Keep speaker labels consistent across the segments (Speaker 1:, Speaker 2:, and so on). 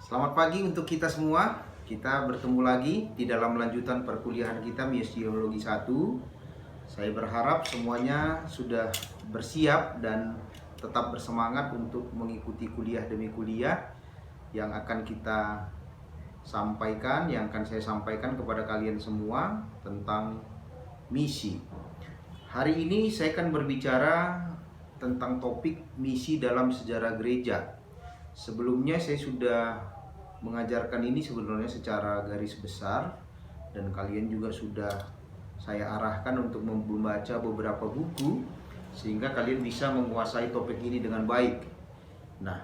Speaker 1: Selamat pagi untuk kita semua. Kita bertemu lagi di dalam lanjutan perkuliahan kita Misiologi 1. Saya berharap semuanya sudah bersiap dan tetap bersemangat untuk mengikuti kuliah demi kuliah yang akan kita sampaikan, yang akan saya sampaikan kepada kalian semua tentang misi. Hari ini saya akan berbicara tentang topik misi dalam sejarah gereja. Sebelumnya saya sudah mengajarkan ini sebenarnya secara garis besar, dan kalian juga sudah saya arahkan untuk membaca beberapa buku sehingga kalian bisa menguasai topik ini dengan baik. Nah,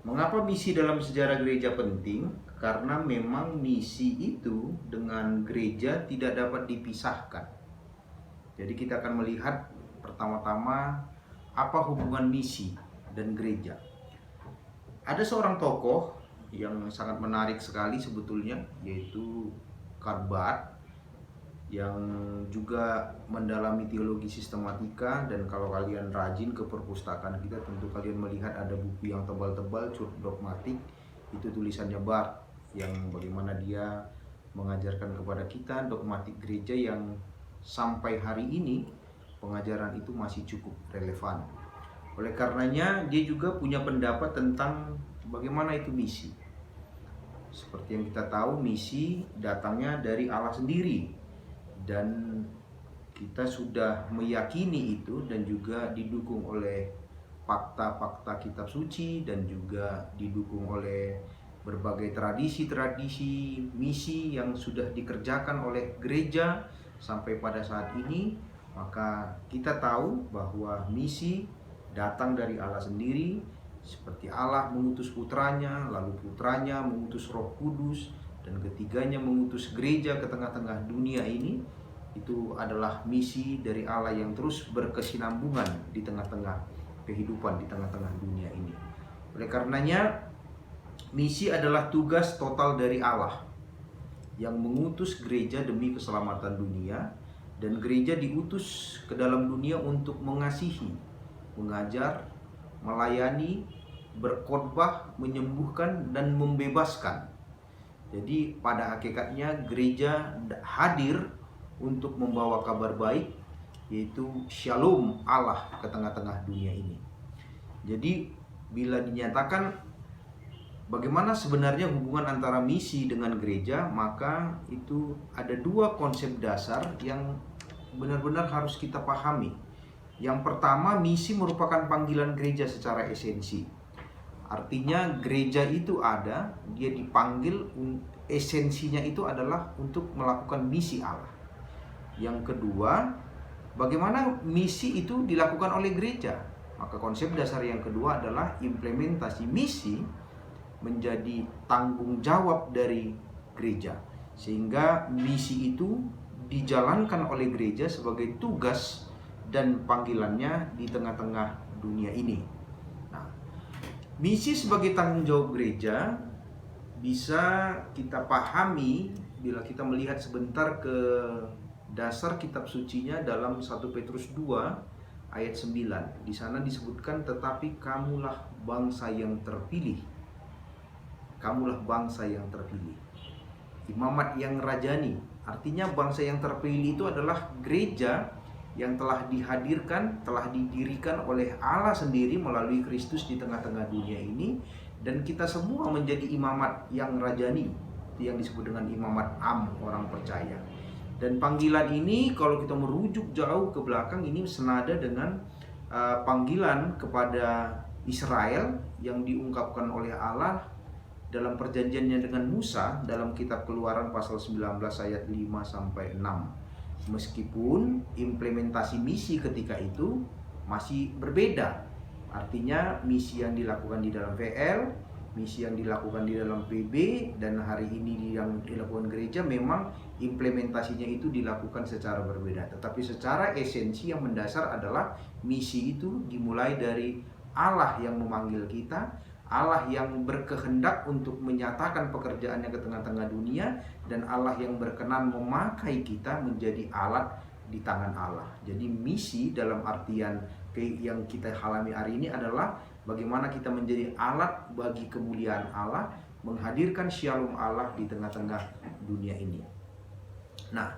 Speaker 1: mengapa misi dalam sejarah gereja penting? Karena memang misi itu dengan gereja tidak dapat dipisahkan. Jadi kita akan melihat pertama-tama apa hubungan misi dan gereja. Ada seorang tokoh yang sangat menarik sekali sebetulnya, yaitu Karl Barth, yang juga mendalami teologi sistematika. Dan kalau kalian rajin ke perpustakaan kita, tentu kalian melihat ada buku yang tebal-tebal, cukup dogmatik. Itu tulisannya Barth, yang bagaimana dia mengajarkan kepada kita dogmatik gereja yang sampai hari ini pengajaran itu masih cukup relevan. Oleh karenanya dia juga punya pendapat tentang bagaimana itu misi. Seperti yang kita tahu, misi datangnya dari Allah sendiri, dan kita sudah meyakini itu dan juga didukung oleh fakta-fakta kitab suci dan juga didukung oleh berbagai tradisi-tradisi misi yang sudah dikerjakan oleh gereja sampai pada saat ini. Maka kita tahu bahwa misi datang dari Allah sendiri, seperti Allah mengutus putranya, lalu putranya mengutus Roh Kudus, dan ketiganya mengutus gereja ke tengah-tengah dunia ini. Itu adalah misi dari Allah yang terus berkesinambungan di tengah-tengah kehidupan, di tengah-tengah dunia ini. Oleh karenanya, misi adalah tugas total dari Allah yang mengutus gereja demi keselamatan dunia, dan gereja diutus ke dalam dunia untuk mengasihi, mengajar, melayani, berkhotbah, menyembuhkan, dan membebaskan. Jadi pada hakikatnya gereja hadir untuk membawa kabar baik, yaitu shalom Allah ke tengah-tengah dunia ini. Jadi bila dinyatakan bagaimana sebenarnya hubungan antara misi dengan gereja, maka itu ada dua konsep dasar yang benar-benar harus kita pahami. Yang pertama, misi merupakan panggilan gereja secara esensi. Artinya gereja itu ada, dia dipanggil, esensinya itu adalah untuk melakukan misi Allah. Yang kedua, bagaimana misi itu dilakukan oleh gereja? Maka konsep dasar yang kedua adalah implementasi misi menjadi tanggung jawab dari gereja, sehingga misi itu dijalankan oleh gereja sebagai tugas dan panggilannya di tengah-tengah dunia ini. Nah, misi sebagai tanggung jawab gereja bisa kita pahami bila kita melihat sebentar ke dasar kitab sucinya dalam 1 Petrus 2 ayat 9. Di sana disebutkan, tetapi kamulah bangsa yang terpilih. Kamulah bangsa yang terpilih. Imamat yang rajani. Artinya bangsa yang terpilih itu adalah gereja yang telah dihadirkan, telah didirikan oleh Allah sendiri melalui Kristus di tengah-tengah dunia ini. Dan kita semua menjadi imamat yang rajani, itu yang disebut dengan imamat am, orang percaya. Dan panggilan ini kalau kita merujuk jauh ke belakang, ini senada dengan panggilan kepada Israel yang diungkapkan oleh Allah dalam perjanjiannya dengan Musa dalam kitab Keluaran pasal 19 ayat 5 sampai 6. Meskipun implementasi misi ketika itu masih berbeda. Artinya misi yang dilakukan di dalam VL, misi yang dilakukan di dalam PB, dan hari ini yang dilakukan gereja, memang implementasinya itu dilakukan secara berbeda. Tetapi secara esensi yang mendasar adalah misi itu dimulai dari Allah yang memanggil kita, Allah yang berkehendak untuk menyatakan pekerjaannya ke tengah-tengah dunia, dan Allah yang berkenan memakai kita menjadi alat di tangan Allah. Jadi misi dalam artian yang kita alami hari ini adalah bagaimana kita menjadi alat bagi kemuliaan Allah, menghadirkan shalom Allah di tengah-tengah dunia ini. Nah,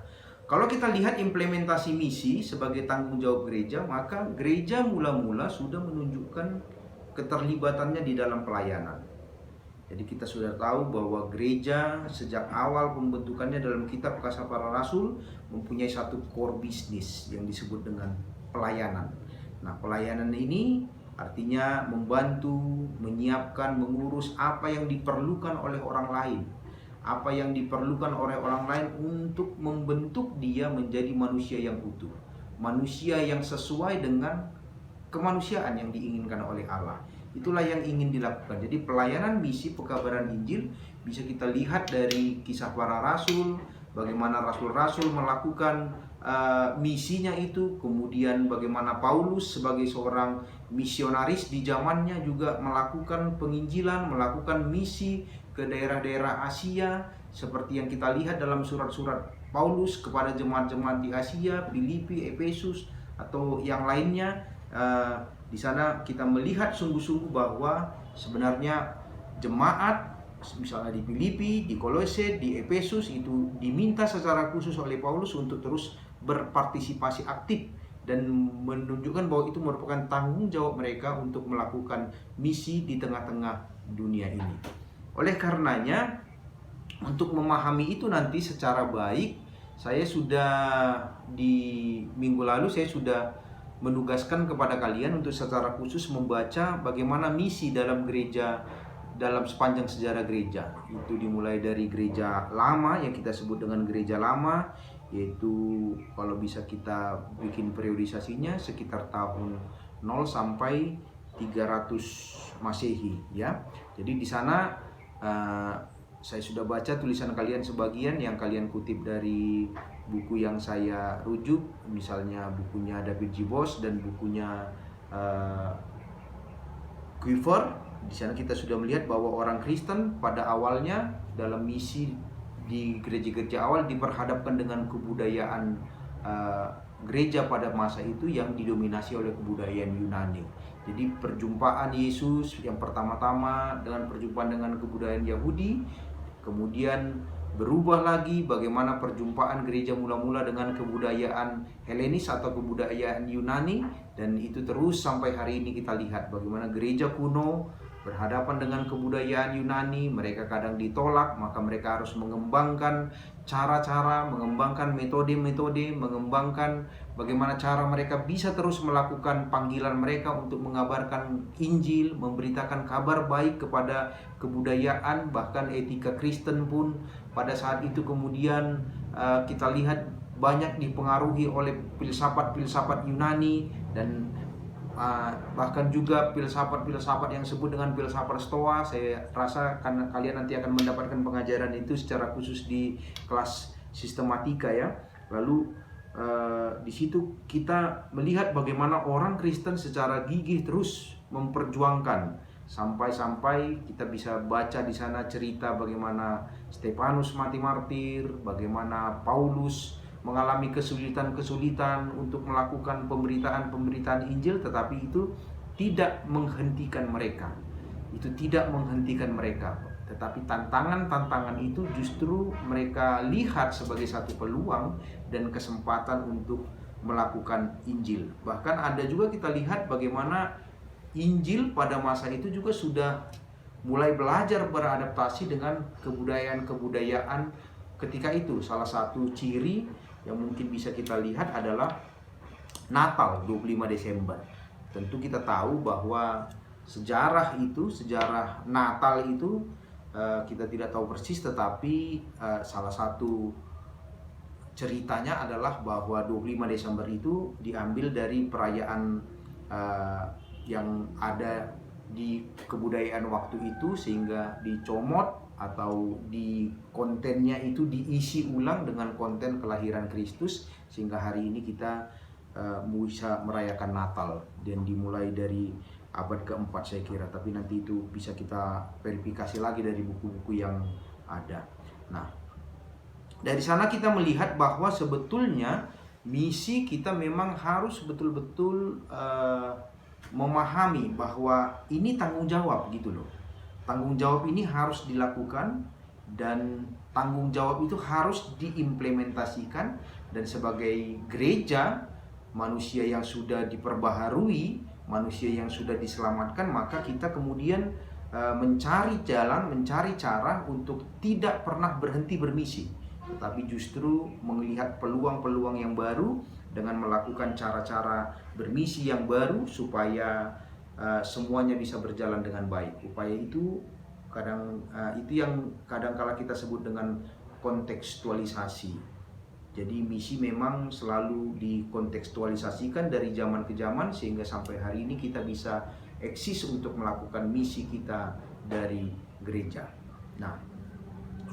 Speaker 1: kalau kita lihat implementasi misi sebagai tanggung jawab gereja, maka gereja mula-mula sudah menunjukkan keterlibatannya di dalam pelayanan. Jadi kita sudah tahu bahwa gereja sejak awal pembentukannya dalam kitab Kisah Para Rasul mempunyai satu core bisnis yang disebut dengan pelayanan. Nah, pelayanan ini artinya membantu, menyiapkan, mengurus apa yang diperlukan oleh orang lain. Apa yang diperlukan oleh orang lain untuk membentuk dia menjadi manusia yang utuh. Manusia yang sesuai dengan kemanusiaan yang diinginkan oleh Allah. Itulah yang ingin dilakukan. Jadi pelayanan misi pekabaran Injil bisa kita lihat dari Kisah Para Rasul, bagaimana rasul-rasul melakukan misinya itu, kemudian bagaimana Paulus sebagai seorang misionaris di zamannya juga melakukan penginjilan, melakukan misi ke daerah-daerah Asia, seperti yang kita lihat dalam surat-surat Paulus kepada jemaat-jemaat di Asia, Filipi, Efesus, atau yang lainnya. Di sana kita melihat sungguh-sungguh bahwa sebenarnya jemaat misalnya di Filipi, di Kolose, di Efesus itu diminta secara khusus oleh Paulus untuk terus berpartisipasi aktif dan menunjukkan bahwa itu merupakan tanggung jawab mereka untuk melakukan misi di tengah-tengah dunia ini. Oleh karenanya, untuk memahami itu nanti secara baik, saya sudah di minggu lalu saya sudah menugaskan kepada kalian untuk secara khusus membaca bagaimana misi dalam gereja dalam sepanjang sejarah gereja. Itu dimulai dari gereja lama yang kita sebut dengan gereja lama, yaitu kalau bisa kita bikin periodisasinya sekitar tahun 0 sampai 300 Masehi ya. Jadi di sana saya sudah baca tulisan kalian sebagian yang kalian kutip dari buku yang saya rujuk, misalnya bukunya David J. Bosch dan bukunya Quiver. Di sana kita sudah melihat bahwa orang Kristen pada awalnya dalam misi di gereja-gereja awal diperhadapkan dengan kebudayaan gereja pada masa itu yang didominasi oleh kebudayaan Yunani. Jadi perjumpaan Yesus yang pertama-tama dengan perjumpaan dengan kebudayaan Yahudi, kemudian berubah lagi bagaimana perjumpaan gereja mula-mula dengan kebudayaan Helenis atau kebudayaan Yunani, dan itu terus sampai hari ini kita lihat bagaimana gereja kuno berhadapan dengan kebudayaan Yunani. Mereka kadang ditolak, maka mereka harus mengembangkan cara-cara, mengembangkan metode-metode, mengembangkan bagaimana cara mereka bisa terus melakukan panggilan mereka untuk mengabarkan Injil, memberitakan kabar baik kepada kebudayaan, bahkan etika Kristen pun pada saat itu kemudian kita lihat banyak dipengaruhi oleh filsafat-filsafat Yunani dan bahkan juga filsafat-filsafat yang disebut dengan filsafat Stoa. Saya rasa karena kalian nanti akan mendapatkan pengajaran itu secara khusus di kelas sistematika ya. Lalu di situ kita melihat bagaimana orang Kristen secara gigih terus memperjuangkan sampai kita bisa baca di sana cerita bagaimana Stefanus mati martir, bagaimana Paulus mengalami kesulitan-kesulitan untuk melakukan pemberitaan Injil, tetapi itu tidak menghentikan mereka. Itu tidak menghentikan mereka, tetapi tantangan-tantangan itu justru mereka lihat sebagai satu peluang dan kesempatan untuk melakukan Injil. Bahkan ada juga kita lihat bagaimana Injil pada masa itu juga sudah mulai belajar beradaptasi dengan kebudayaan-kebudayaan ketika itu. Salah satu ciri yang mungkin bisa kita lihat adalah Natal 25 Desember. Tentu kita tahu bahwa sejarah Natal itu kita tidak tahu persis, tetapi salah satu ceritanya adalah bahwa 25 Desember itu diambil dari perayaan yang ada di kebudayaan waktu itu, sehingga dicomot atau di kontennya itu diisi ulang dengan konten kelahiran Kristus, sehingga hari ini kita bisa merayakan Natal, dan dimulai dari abad keempat saya kira, tapi nanti itu bisa kita verifikasi lagi dari buku-buku yang ada. Nah, dari sana kita melihat bahwa sebetulnya misi kita memang harus betul-betul memahami bahwa ini tanggung jawab gitu loh. Tanggung jawab ini harus dilakukan dan tanggung jawab itu harus diimplementasikan, dan sebagai gereja, manusia yang sudah diperbaharui, manusia yang sudah diselamatkan, maka kita kemudian mencari jalan, mencari cara untuk tidak pernah berhenti bermisi, tetapi justru melihat peluang-peluang yang baru dengan melakukan cara-cara bermisi yang baru supaya semuanya bisa berjalan dengan baik. Upaya itu itu yang kadang-kala kita sebut dengan kontekstualisasi. Jadi misi memang selalu dikontekstualisasikan dari zaman ke zaman, sehingga sampai hari ini kita bisa eksis untuk melakukan misi kita dari gereja. Nah,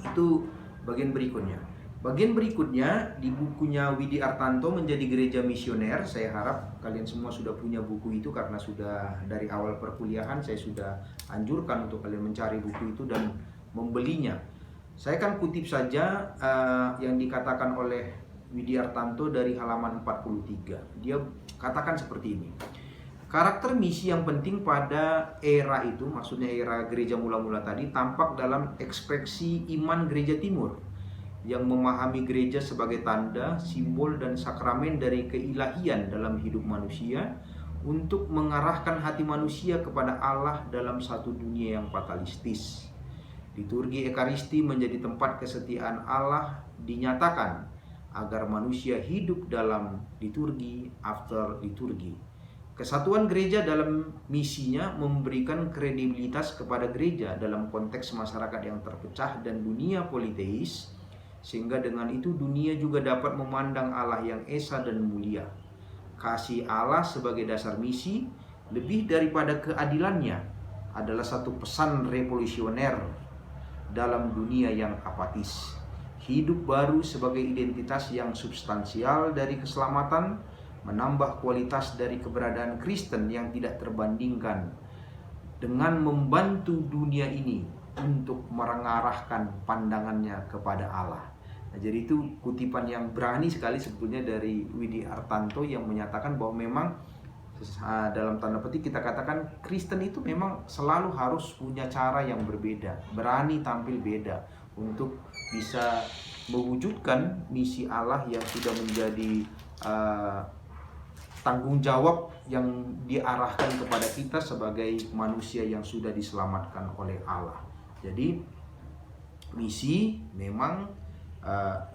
Speaker 1: itu bagian berikutnya. Bagian berikutnya di bukunya Widi Artanto, Menjadi Gereja Misioner. Saya harap kalian semua sudah punya buku itu, karena sudah dari awal perkuliahan saya sudah anjurkan untuk kalian mencari buku itu dan membelinya. Saya akan kutip saja yang dikatakan oleh Widi Artanto dari halaman 43. Dia katakan seperti ini. Karakter misi yang penting pada era itu, maksudnya era gereja mula-mula tadi, tampak dalam ekspresi iman gereja timur yang memahami gereja sebagai tanda, simbol, dan sakramen dari keilahian dalam hidup manusia untuk mengarahkan hati manusia kepada Allah dalam satu dunia yang fatalistis. Liturgi Ekaristi menjadi tempat kesetiaan Allah dinyatakan agar manusia hidup dalam liturgi after liturgi. Kesatuan gereja dalam misinya memberikan kredibilitas kepada gereja dalam konteks masyarakat yang terpecah dan dunia politeis, sehingga dengan itu dunia juga dapat memandang Allah yang esa dan mulia. Kasih Allah sebagai dasar misi, lebih daripada keadilannya, adalah satu pesan revolusioner dalam dunia yang apatis. Hidup baru sebagai identitas yang substansial dari keselamatan, menambah kualitas dari keberadaan Kristen yang tidak terbandingkan, dengan membantu dunia ini untuk mengarahkan pandangannya kepada Allah. Nah, jadi itu kutipan yang berani sekali sebetulnya dari Widi Artanto yang menyatakan bahwa memang dalam tanda petik kita katakan Kristen itu memang selalu harus punya cara yang berbeda, berani tampil beda untuk bisa mewujudkan misi Allah yang sudah menjadi tanggung jawab yang diarahkan kepada kita sebagai manusia yang sudah diselamatkan oleh Allah. Jadi misi memang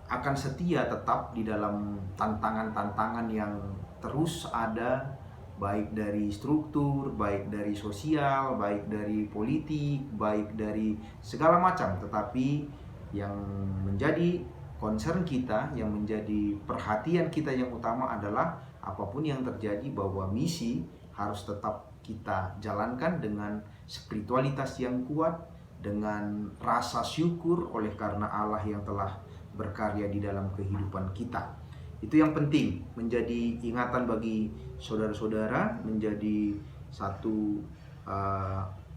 Speaker 1: akan setia tetap di dalam tantangan-tantangan yang terus ada, baik dari struktur, baik dari sosial, baik dari politik, baik dari segala macam. Tetapi yang menjadi concern kita, yang menjadi perhatian kita yang utama adalah apapun yang terjadi, bahwa misi harus tetap kita jalankan dengan spiritualitas yang kuat, dengan rasa syukur oleh karena Allah yang telah berkarya di dalam kehidupan kita. Itu yang penting, menjadi ingatan bagi saudara-saudara, menjadi satu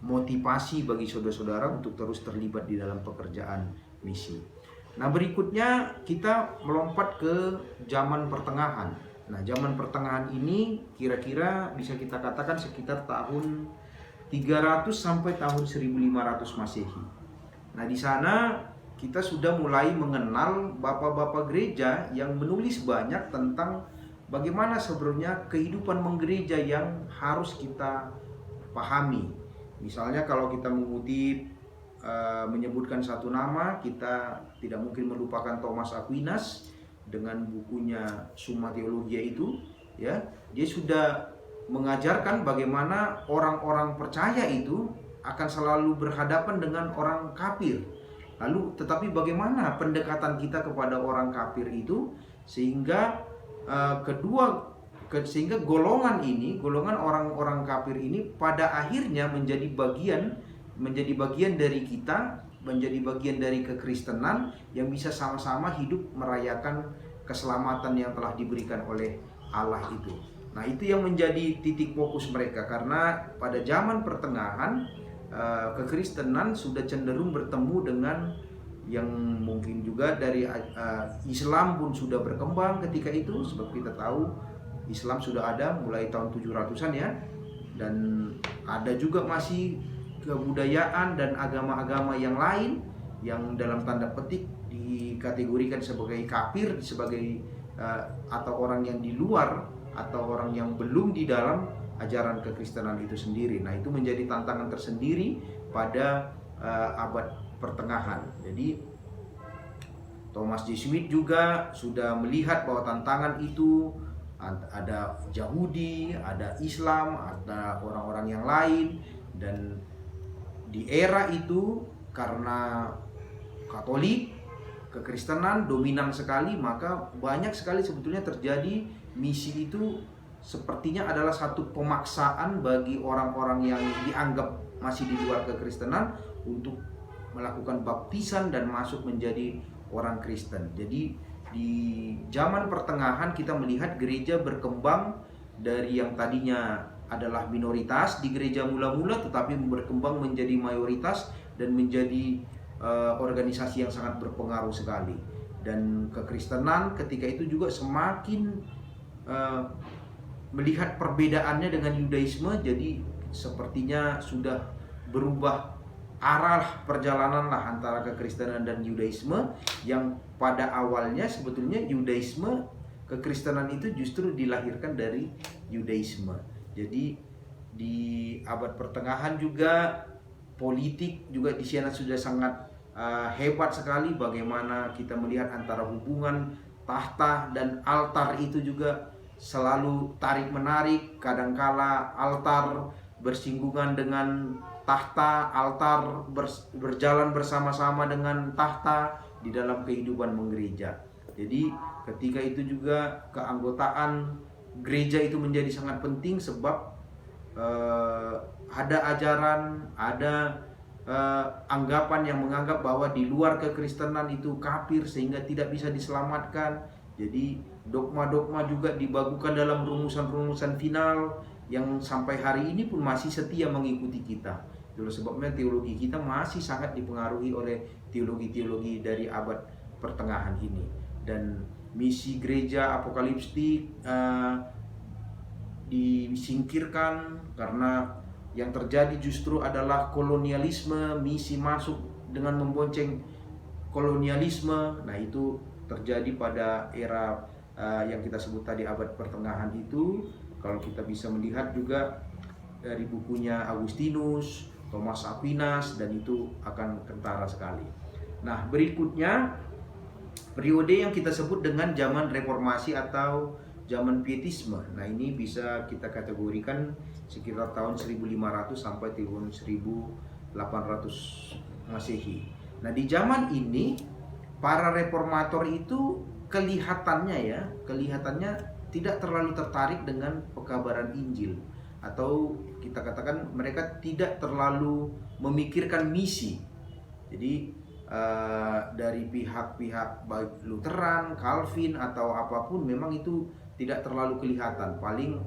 Speaker 1: motivasi bagi saudara-saudara untuk terus terlibat di dalam pekerjaan misi. Nah, berikutnya kita melompat ke zaman pertengahan. Nah, zaman pertengahan ini kira-kira bisa kita katakan sekitar tahun 300 sampai tahun 1500 Masehi. Nah, di sana kita sudah mulai mengenal bapak-bapak gereja yang menulis banyak tentang bagaimana sebenarnya kehidupan menggereja yang harus kita pahami. Misalnya kalau kita mengutip menyebutkan satu nama, kita tidak mungkin melupakan Thomas Aquinas dengan bukunya Summa Theologiae itu, ya. Dia sudah mengajarkan bagaimana orang-orang percaya itu akan selalu berhadapan dengan orang kafir. Lalu tetapi bagaimana pendekatan kita kepada orang kafir itu sehingga sehingga golongan orang-orang kafir ini pada akhirnya menjadi bagian dari kita, menjadi bagian dari kekristenan yang bisa sama-sama hidup merayakan keselamatan yang telah diberikan oleh Allah itu. Nah, itu yang menjadi titik fokus mereka, karena pada zaman pertengahan kekristenan sudah cenderung bertemu dengan yang mungkin juga dari Islam pun sudah berkembang ketika itu, sebab kita tahu Islam sudah ada mulai tahun 700-an ya. dan ada juga masih kebudayaan dan agama-agama yang lain yang dalam tanda petik dikategorikan sebagai kafir, sebagai atau orang yang di luar atau orang yang belum di dalam ajaran kekristenan itu sendiri. Nah, itu menjadi tantangan tersendiri pada abad pertengahan. Jadi Thomas Jesuit juga sudah melihat bahwa tantangan itu ada Yahudi, ada Islam, ada orang-orang yang lain, dan di era itu karena Katolik, kekristenan dominan sekali, maka banyak sekali sebetulnya terjadi misi itu sepertinya adalah satu pemaksaan bagi orang-orang yang dianggap masih di luar kekristenan untuk melakukan baptisan dan masuk menjadi orang Kristen. Jadi di zaman pertengahan kita melihat gereja berkembang dari yang tadinya adalah minoritas di gereja mula-mula, tetapi berkembang menjadi mayoritas dan menjadi organisasi yang sangat berpengaruh sekali. Dan kekristenan ketika itu juga semakin melihat perbedaannya dengan Yudaisme, jadi sepertinya sudah berubah arah perjalanan lah antara kekristenan dan Yudaisme, yang pada awalnya sebetulnya Yudaisme, kekristenan itu justru dilahirkan dari Yudaisme. Jadi di abad pertengahan juga politik juga di sana sudah sangat hebat sekali, bagaimana kita melihat antara hubungan tahta dan altar itu juga selalu tarik menarik, kadangkala altar bersinggungan dengan tahta, altar berjalan bersama-sama dengan tahta di dalam kehidupan menggereja. Jadi ketika itu juga keanggotaan gereja itu menjadi sangat penting, sebab ada ajaran, ada anggapan yang menganggap bahwa di luar kekristenan itu kafir sehingga tidak bisa diselamatkan. Jadi dogma-dogma juga dibagukan dalam rumusan-rumusan final yang sampai hari ini pun masih setia mengikuti kita. Itulah sebabnya teologi kita masih sangat dipengaruhi oleh teologi-teologi dari abad pertengahan ini. Dan misi gereja apokaliptik disingkirkan karena yang terjadi justru adalah kolonialisme, misi masuk dengan membonceng kolonialisme. Nah, itu terjadi pada era yang kita sebut tadi abad pertengahan itu. Kalau kita bisa melihat juga dari bukunya Agustinus, Thomas Aquinas, dan itu akan kentara sekali. Nah, berikutnya periode yang kita sebut dengan zaman reformasi atau zaman pietisme. Nah, ini bisa kita kategorikan sekitar tahun 1500 sampai tahun 1800 Masehi. Nah, di zaman ini para reformator itu kelihatannya tidak terlalu tertarik dengan pekabaran Injil, atau kita katakan mereka tidak terlalu memikirkan misi. Jadi dari pihak-pihak baik Lutheran, Calvin atau apapun memang itu tidak terlalu kelihatan. Paling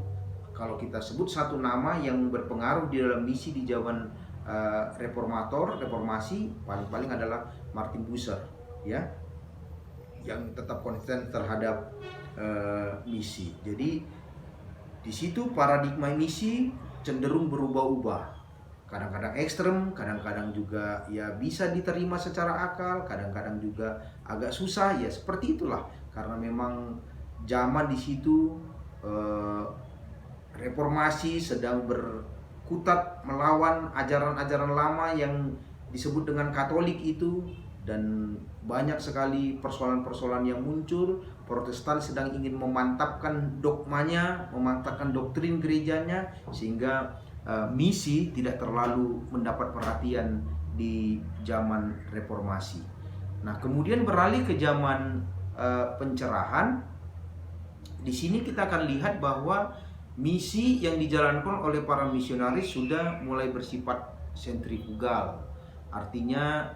Speaker 1: kalau kita sebut satu nama yang berpengaruh di dalam misi di zaman reformasi paling adalah Martin Bucer, ya, yang tetap konsisten terhadap misi. Jadi di situ paradigma misi cenderung berubah-ubah. Kadang-kadang ekstrem, kadang-kadang juga ya bisa diterima secara akal, kadang-kadang juga agak susah, ya seperti itulah. Karena memang zaman di situ reformasi sedang berkutat melawan ajaran-ajaran lama yang disebut dengan Katolik itu, dan banyak sekali persoalan-persoalan yang muncul. Protestan sedang ingin memantapkan dogmanya, memantapkan doktrin gerejanya, sehingga misi tidak terlalu mendapat perhatian di zaman reformasi. Nah, kemudian beralih ke zaman pencerahan. Di sini kita akan lihat bahwa misi yang dijalankan oleh para misionaris sudah mulai bersifat sentrifugal, artinya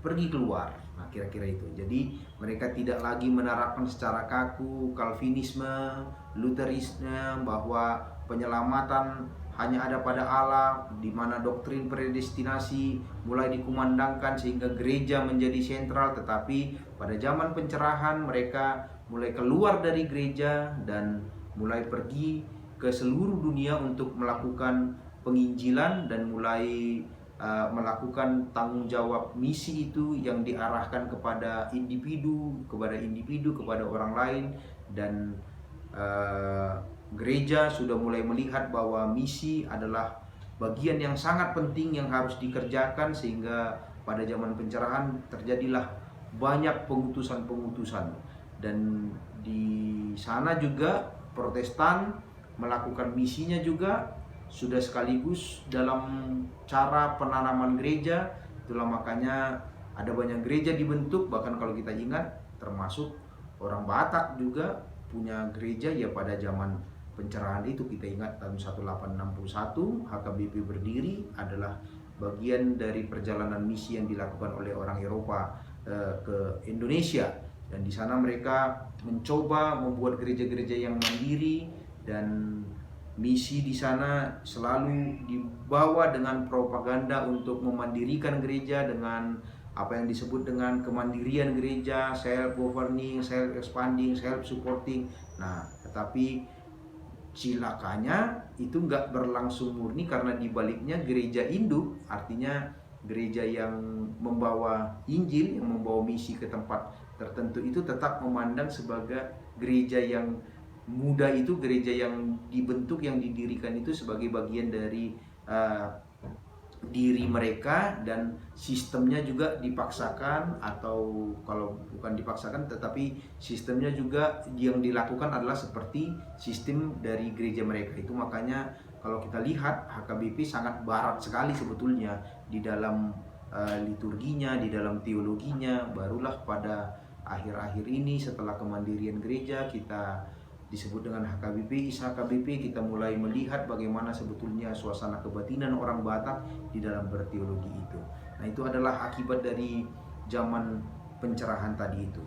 Speaker 1: pergi keluar. Nah, kira-kira itu. Jadi mereka tidak lagi menerapkan secara kaku Calvinisme, Lutherisme, bahwa penyelamatan hanya ada pada Allah, di mana doktrin predestinasi mulai dikumandangkan sehingga gereja menjadi sentral. Tetapi pada zaman pencerahan mereka mulai keluar dari gereja dan mulai pergi ke seluruh dunia untuk melakukan penginjilan dan mulai melakukan tanggung jawab misi itu yang diarahkan kepada individu, kepada orang lain. Dan gereja sudah mulai melihat bahwa misi adalah bagian yang sangat penting yang harus dikerjakan, sehingga pada zaman pencerahan terjadilah banyak pengutusan-pengutusan. Dan di sana juga Protestan melakukan misinya juga, sudah sekaligus dalam cara penanaman gereja. Itulah makanya ada banyak gereja dibentuk. Bahkan kalau kita ingat, termasuk orang Batak juga punya gereja ya pada zaman pencerahan itu. Kita ingat tahun 1861 HKBP berdiri, adalah bagian dari perjalanan misi yang dilakukan oleh orang Eropa ke Indonesia. Dan di sana mereka mencoba membuat gereja-gereja yang mandiri, dan misi di sana selalu dibawa dengan propaganda untuk memandirikan gereja dengan apa yang disebut dengan kemandirian gereja, self-governing, self-expanding, self-supporting. Nah, tetapi cilakanya itu nggak berlangsung murni, karena dibaliknya gereja induk, artinya gereja yang membawa Injil, yang membawa misi ke tempat tertentu, itu tetap memandang sebagai gereja yang muda, itu gereja yang dibentuk, yang didirikan itu sebagai bagian dari diri mereka, dan sistemnya juga dipaksakan, atau kalau bukan dipaksakan tetapi sistemnya juga yang dilakukan adalah seperti sistem dari gereja mereka itu. Makanya kalau kita lihat HKBP sangat barat sekali sebetulnya di dalam liturginya, di dalam teologinya. Barulah pada akhir-akhir ini setelah kemandirian gereja kita disebut dengan HKBP, HKBP, kita mulai melihat bagaimana sebetulnya suasana kebatinan orang Batak di dalam berteologi itu. Nah, itu adalah akibat dari zaman pencerahan tadi itu.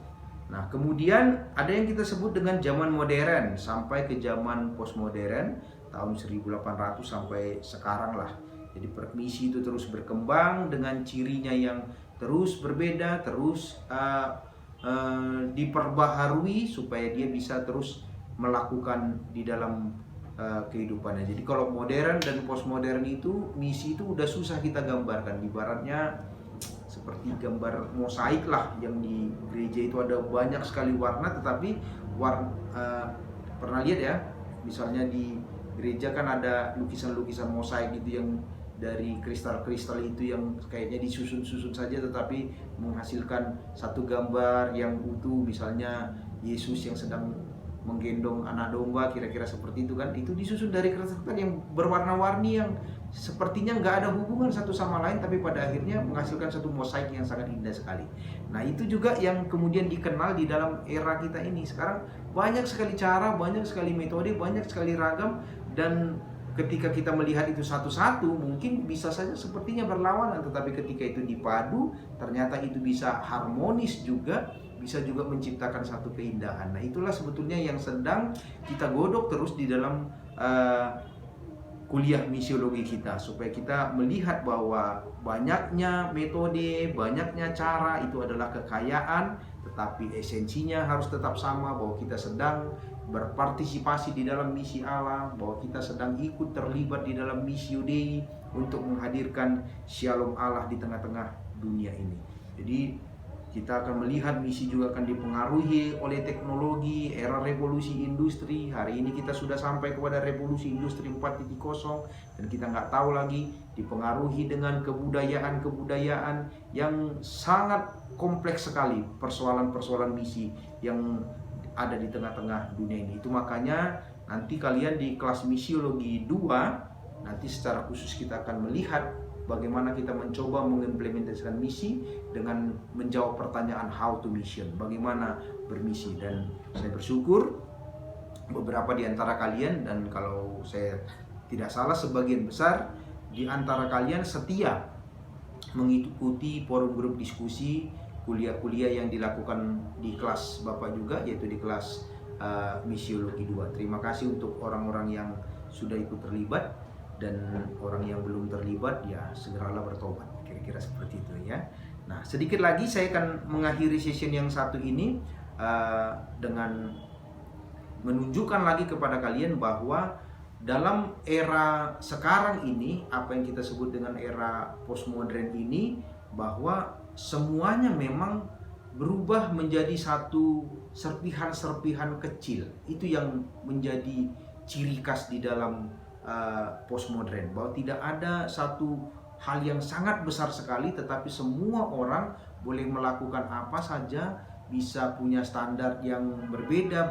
Speaker 1: Nah, kemudian ada yang kita sebut dengan zaman modern sampai ke zaman postmodern tahun 1800 sampai sekarang lah. Jadi misi itu terus berkembang dengan cirinya yang terus berbeda, terus diperbaharui supaya dia bisa terus melakukan di dalam kehidupannya. Jadi kalau modern dan postmodern itu, misi itu udah susah kita gambarkan. Ibaratnya seperti gambar mosaik lah, yang di gereja itu ada banyak sekali warna, tetapi pernah lihat ya, misalnya di gereja kan ada lukisan-lukisan mosaik itu yang dari kristal-kristal itu yang kayaknya disusun-susun saja, tetapi menghasilkan satu gambar yang utuh, misalnya Yesus yang sedang menggendong anak domba, kira-kira seperti itu kan. Itu disusun dari kristal yang berwarna-warni, yang sepertinya nggak ada hubungan satu sama lain, tapi pada akhirnya menghasilkan satu mosaik yang sangat indah sekali. Nah, itu juga yang kemudian dikenal di dalam era kita ini. Sekarang banyak sekali cara, banyak sekali metode, banyak sekali ragam, dan ketika kita melihat itu satu-satu mungkin bisa saja sepertinya berlawanan, tetapi ketika itu dipadu ternyata itu bisa harmonis juga, bisa juga menciptakan satu keindahan. Nah, itulah sebetulnya yang sedang kita godok terus di dalam kuliah misiologi kita, supaya kita melihat bahwa banyaknya metode, banyaknya cara itu adalah kekayaan, tetapi esensinya harus tetap sama, bahwa kita sedang berpartisipasi di dalam misi Allah, bahwa kita sedang ikut terlibat di dalam missio Dei untuk menghadirkan Shalom Allah di tengah-tengah dunia ini. Jadi kita akan melihat misi juga akan dipengaruhi oleh teknologi, era revolusi industri. Hari ini kita sudah sampai kepada revolusi industri 4.0, dan kita nggak tahu lagi dipengaruhi dengan kebudayaan-kebudayaan yang sangat kompleks sekali, persoalan-persoalan misi yang ada di tengah-tengah dunia ini. Itu makanya nanti kalian di kelas misiologi 2 nanti secara khusus kita akan melihat bagaimana kita mencoba mengimplementasikan misi dengan menjawab pertanyaan how to mission, bagaimana bermisi. Dan saya bersyukur beberapa di antara kalian, dan kalau saya tidak salah sebagian besar di antara kalian setia mengikuti forum grup diskusi kuliah-kuliah yang dilakukan di kelas Bapak juga, yaitu di kelas misiologi 2. Terima kasih untuk orang-orang yang sudah ikut terlibat, dan orang yang belum terlibat ya segeralah bertobat, kira-kira seperti itu ya. Nah, sedikit lagi saya akan mengakhiri session yang satu ini dengan menunjukkan lagi kepada kalian bahwa dalam era sekarang ini, apa yang kita sebut dengan era postmodern ini, bahwa semuanya memang berubah menjadi satu serpihan-serpihan kecil. Itu yang menjadi ciri khas di dalam postmodern, bahwa tidak ada satu hal yang sangat besar sekali, tetapi semua orang boleh melakukan apa saja, bisa punya standar yang berbeda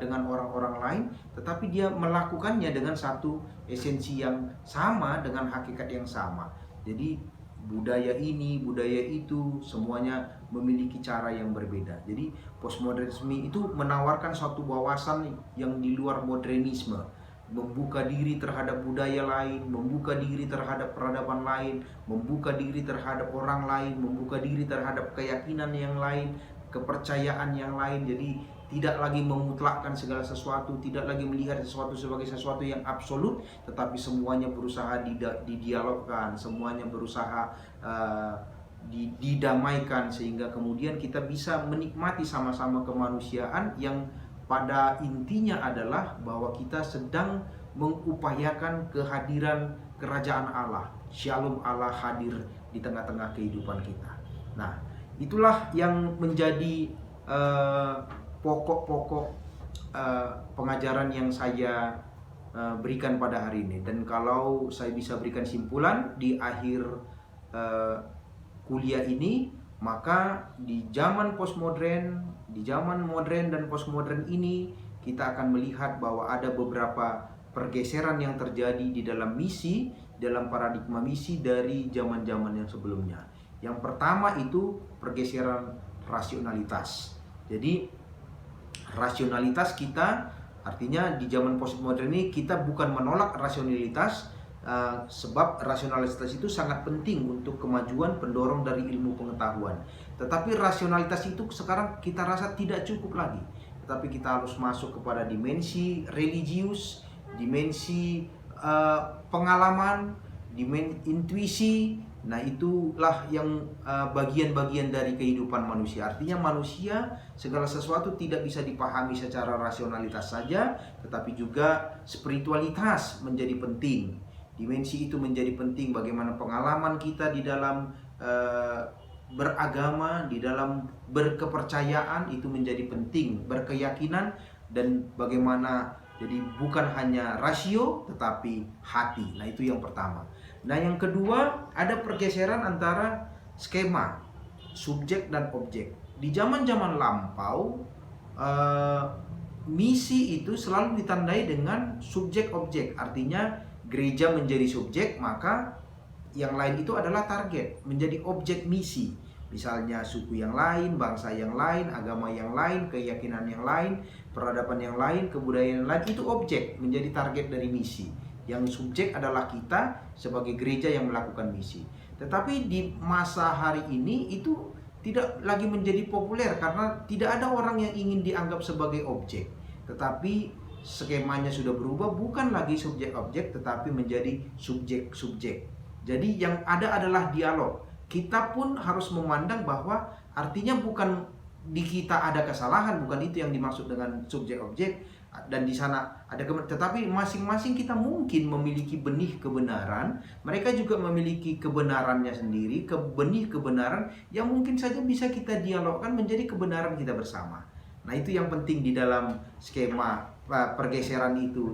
Speaker 1: dengan orang-orang lain, tetapi dia melakukannya dengan satu esensi yang sama, dengan hakikat yang sama. Jadi budaya ini, budaya itu, semuanya memiliki cara yang berbeda. Jadi postmodernisme itu menawarkan suatu wawasan yang di luar modernisme, membuka diri terhadap budaya lain, membuka diri terhadap peradaban lain, membuka diri terhadap orang lain, membuka diri terhadap keyakinan yang lain, kepercayaan yang lain. Jadi tidak lagi memutlakkan segala sesuatu, tidak lagi melihat sesuatu sebagai sesuatu yang absolut, tetapi semuanya berusaha didialogkan, semuanya berusaha didamaikan, sehingga kemudian kita bisa menikmati sama-sama kemanusiaan yang pada intinya adalah bahwa kita sedang mengupayakan kehadiran kerajaan Allah. Shalom Allah hadir di tengah-tengah kehidupan kita. Nah, itulah yang menjadi pokok-pokok pengajaran yang saya berikan pada hari ini. Dan kalau saya bisa berikan simpulan di akhir kuliah ini, maka di zaman postmodern, di zaman modern dan postmodern ini, kita akan melihat bahwa ada beberapa pergeseran yang terjadi di dalam misi, dalam paradigma misi dari zaman-zaman yang sebelumnya. Yang pertama itu pergeseran rasionalitas. Jadi rasionalitas kita, artinya di zaman postmodern ini kita bukan menolak rasionalitas, sebab rasionalitas itu sangat penting untuk kemajuan pendorong dari ilmu pengetahuan. Tetapi rasionalitas itu sekarang kita rasa tidak cukup lagi. Tetapi kita harus masuk kepada dimensi religius, dimensi pengalaman, dimensi intuisi. Nah, itulah yang bagian-bagian dari kehidupan manusia. Artinya manusia, segala sesuatu tidak bisa dipahami secara rasionalitas saja, tetapi juga spiritualitas menjadi penting. Dimensi itu menjadi penting, bagaimana pengalaman kita di dalam beragama, di dalam berkepercayaan itu menjadi penting, berkeyakinan, dan bagaimana jadi bukan hanya rasio tetapi hati. Nah, itu yang pertama. Nah, yang kedua, ada pergeseran antara skema subjek dan objek. Di zaman-zaman lampau, misi itu selalu ditandai dengan subjek objek. Artinya gereja menjadi subjek, maka yang lain itu adalah target, menjadi objek misi. Misalnya suku yang lain, bangsa yang lain, agama yang lain, keyakinan yang lain, peradaban yang lain, kebudayaan yang lain, itu objek, menjadi target dari misi. Yang subjek adalah kita sebagai gereja yang melakukan misi. Tetapi di masa hari ini itu tidak lagi menjadi populer, karena tidak ada orang yang ingin dianggap sebagai objek. Tetapi skemanya sudah berubah, bukan lagi subjek-objek tetapi menjadi subjek-subjek. Jadi yang ada adalah dialog. Kita pun harus memandang bahwa artinya bukan di kita ada kesalahan, bukan itu yang dimaksud dengan subjek-objek, dan di sana ada tetapi masing-masing kita mungkin memiliki benih kebenaran, mereka juga memiliki kebenarannya sendiri, benih kebenaran yang mungkin saja bisa kita dialogkan menjadi kebenaran kita bersama. Nah, itu yang penting di dalam skema pergeseran itu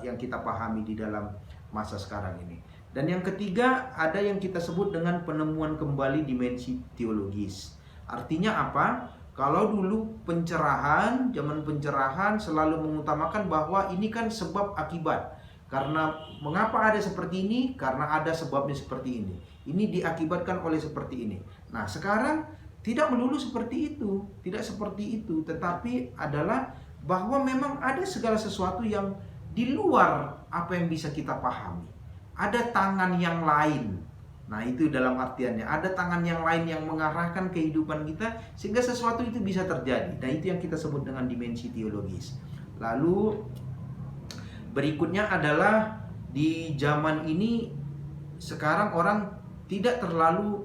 Speaker 1: yang kita pahami di dalam masa sekarang ini. Dan yang ketiga, ada yang kita sebut dengan penemuan kembali dimensi teologis. Artinya apa? Kalau dulu pencerahan, zaman pencerahan selalu mengutamakan bahwa ini kan sebab akibat. Karena mengapa ada seperti ini? Karena ada sebabnya seperti ini. Ini diakibatkan oleh seperti ini. Nah, sekarang tidak melulu seperti itu, tidak seperti itu, tetapi adalah bahwa memang ada segala sesuatu yang di luar apa yang bisa kita pahami. Ada tangan yang lain. Nah, itu dalam artiannya, ada tangan yang lain yang mengarahkan kehidupan kita sehingga sesuatu itu bisa terjadi. Nah, itu yang kita sebut dengan dimensi teologis. Lalu berikutnya adalah di zaman ini sekarang orang tidak terlalu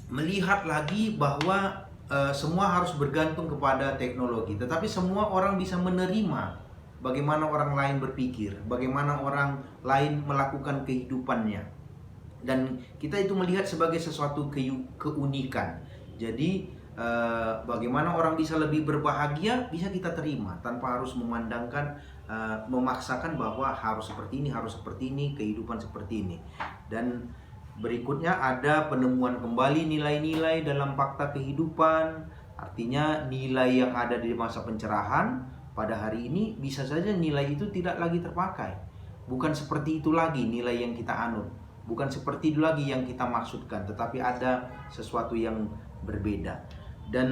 Speaker 1: melihat lagi bahwa semua harus bergantung kepada teknologi, tetapi semua orang bisa menerima bagaimana orang lain berpikir, bagaimana orang lain melakukan kehidupannya. Dan kita itu melihat sebagai sesuatu keunikan. Jadi bagaimana orang bisa lebih berbahagia bisa kita terima tanpa harus memandangkan memaksakan bahwa harus seperti ini, kehidupan seperti ini. Dan berikutnya ada penemuan kembali nilai-nilai dalam fakta kehidupan. Artinya nilai yang ada di masa pencerahan pada hari ini bisa saja nilai itu tidak lagi terpakai. Bukan seperti itu lagi nilai yang kita anut. Bukan seperti itu lagi yang kita maksudkan, tetapi ada sesuatu yang berbeda. Dan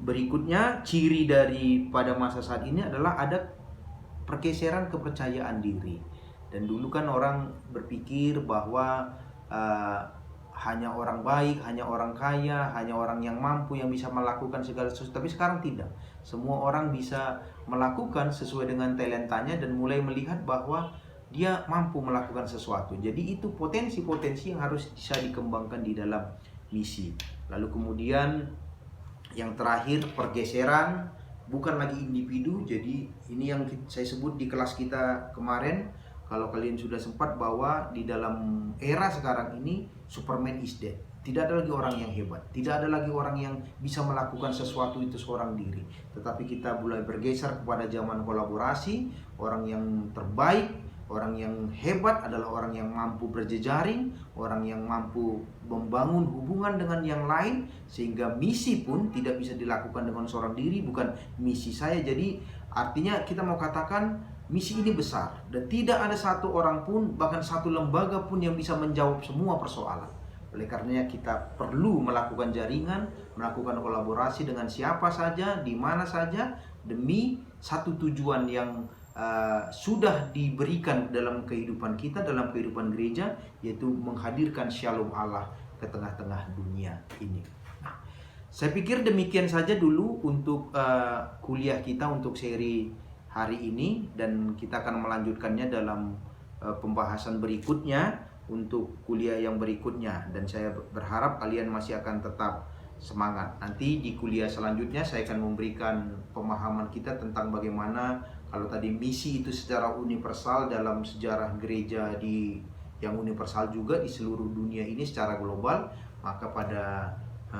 Speaker 1: berikutnya ciri dari pada masa saat ini adalah ada pergeseran kepercayaan diri. Dan dulu kan orang berpikir bahwa hanya orang baik, hanya orang kaya, hanya orang yang mampu yang bisa melakukan segala sesuatu. Tapi sekarang tidak. Semua orang bisa melakukan sesuai dengan talentanya dan mulai melihat bahwa dia mampu melakukan sesuatu. Jadi itu potensi-potensi yang harus bisa dikembangkan di dalam misi. Lalu kemudian yang terakhir pergeseran, bukan lagi individu. Jadi ini yang saya sebut di kelas kita kemarin, kalau kalian sudah sempat, bahwa di dalam era sekarang ini Superman is dead. Tidak ada lagi orang yang hebat, tidak ada lagi orang yang bisa melakukan sesuatu itu seorang diri. Tetapi kita mulai bergeser kepada zaman kolaborasi. Orang yang terbaik, orang yang hebat adalah orang yang mampu berjejaring, orang yang mampu membangun hubungan dengan yang lain, sehingga misi pun tidak bisa dilakukan dengan seorang diri, bukan misi saya. Jadi artinya kita mau katakan misi ini besar dan tidak ada satu orang pun, bahkan satu lembaga pun yang bisa menjawab semua persoalan. Oleh karenanya kita perlu melakukan jaringan, melakukan kolaborasi dengan siapa saja, di mana saja, demi satu tujuan yang sudah diberikan dalam kehidupan kita, dalam kehidupan gereja, yaitu menghadirkan shalom Allah ke tengah-tengah dunia ini. Nah, saya pikir demikian saja dulu untuk kuliah kita untuk seri hari ini, dan kita akan melanjutkannya dalam pembahasan berikutnya untuk kuliah yang berikutnya. Dan saya berharap kalian masih akan tetap semangat. Nanti di kuliah selanjutnya saya akan memberikan pemahaman kita tentang bagaimana, kalau tadi misi itu secara universal dalam sejarah gereja yang universal juga di seluruh dunia ini secara global, maka pada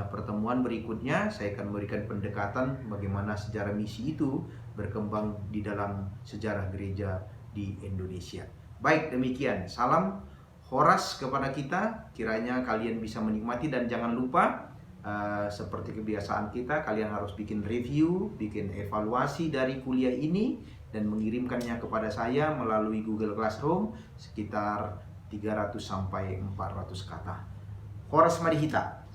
Speaker 1: pertemuan berikutnya saya akan memberikan pendekatan bagaimana sejarah misi itu berkembang di dalam sejarah gereja di Indonesia. Baik, demikian. Salam Horas kepada kita. Kiranya kalian bisa menikmati, dan jangan lupa seperti kebiasaan kita, kalian harus bikin review, bikin evaluasi dari kuliah ini dan mengirimkannya kepada saya melalui Google Classroom sekitar 300 sampai 400 kata. Horas Marihita.